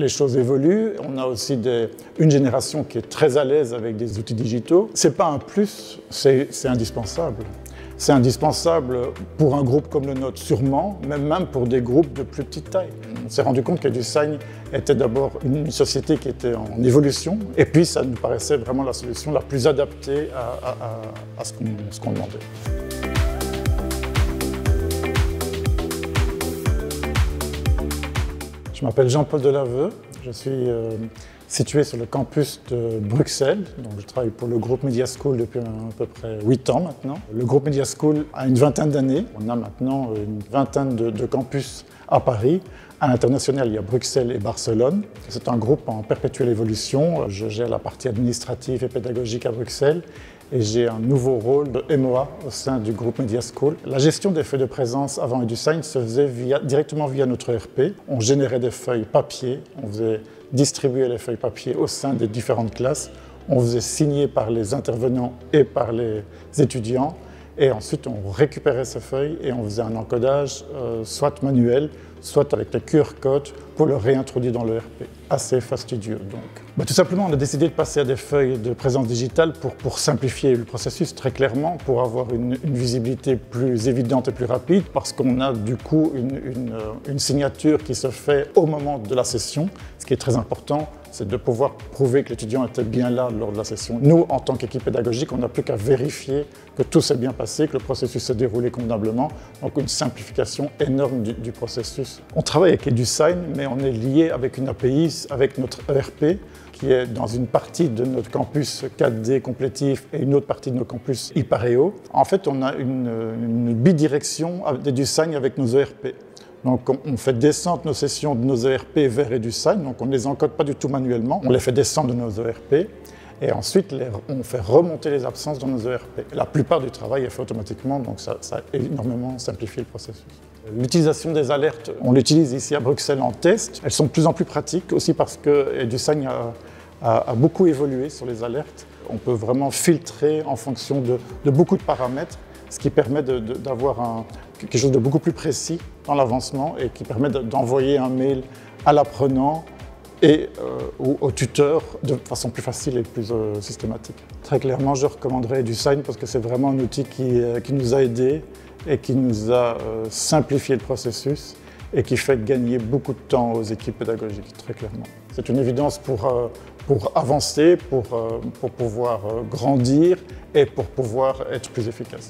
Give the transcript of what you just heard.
les choses évoluent. On a aussi une génération qui est très à l'aise avec des outils digitaux. Ce n'est pas un plus, c'est indispensable. C'est indispensable pour un groupe comme le nôtre, sûrement, mais même pour des groupes de plus petite taille. On s'est rendu compte qu'EduSign était d'abord une société qui était en évolution, et puis ça nous paraissait vraiment la solution la plus adaptée à ce qu'on demandait. Je m'appelle Jean-Paul Delaveux, je suis situé sur le campus de Bruxelles. Donc, je travaille pour le groupe Media School depuis à peu près 8 ans maintenant. Le groupe Media School a une vingtaine d'années. On a maintenant une vingtaine de campus à Paris. À l'international, il y a Bruxelles et Barcelone. C'est un groupe en perpétuelle évolution. Je gère la partie administrative et pédagogique à Bruxelles et j'ai un nouveau rôle de MOA au sein du groupe Media School. La gestion des feuilles de présence avant EduSign se faisait directement via notre ERP. On générait des feuilles papier, on faisait distribuer les feuilles papier au sein des différentes classes. On faisait signer par les intervenants et par les étudiants. Et ensuite, on récupérait ces feuilles et on faisait un encodage, soit manuel, soit avec les QR codes pour le réintroduire dans l'ERP. Assez fastidieux donc. Tout simplement, on a décidé de passer à des feuilles de présence digitale pour simplifier le processus très clairement, pour avoir une visibilité plus évidente et plus rapide, parce qu'on a du coup une signature qui se fait au moment de la session. Ce qui est très important, c'est de pouvoir prouver que l'étudiant était bien là lors de la session. Nous, en tant qu'équipe pédagogique, on n'a plus qu'à vérifier que tout s'est bien passé, que le processus s'est déroulé convenablement. Donc une simplification énorme du processus. On travaille avec EduSign, mais on est lié avec une API, avec notre ERP, qui est dans une partie de notre campus 4D complétif et une autre partie de notre campus Ipareo. En fait, on a une bidirection d'EduSign avec nos ERP. Donc on fait descendre nos sessions de nos ERP vers EduSign, donc on ne les encode pas du tout manuellement, on les fait descendre de nos ERP et ensuite on fait remonter les absences dans nos ERP. La plupart du travail est fait automatiquement, donc ça a énormément simplifié le processus. L'utilisation des alertes, on l'utilise ici à Bruxelles en test. Elles sont de plus en plus pratiques aussi parce que EduSign a beaucoup évolué sur les alertes. On peut vraiment filtrer en fonction de beaucoup de paramètres, ce qui permet d'avoir quelque chose de beaucoup plus précis dans l'avancement et qui permet d'envoyer un mail à l'apprenant et au tuteur de façon plus facile et plus systématique. Très clairement, je recommanderais EduSign parce que c'est vraiment un outil qui nous a aidés et qui nous a simplifié le processus et qui fait gagner beaucoup de temps aux équipes pédagogiques, très clairement. C'est une évidence pour avancer, pour pouvoir grandir et pour pouvoir être plus efficace.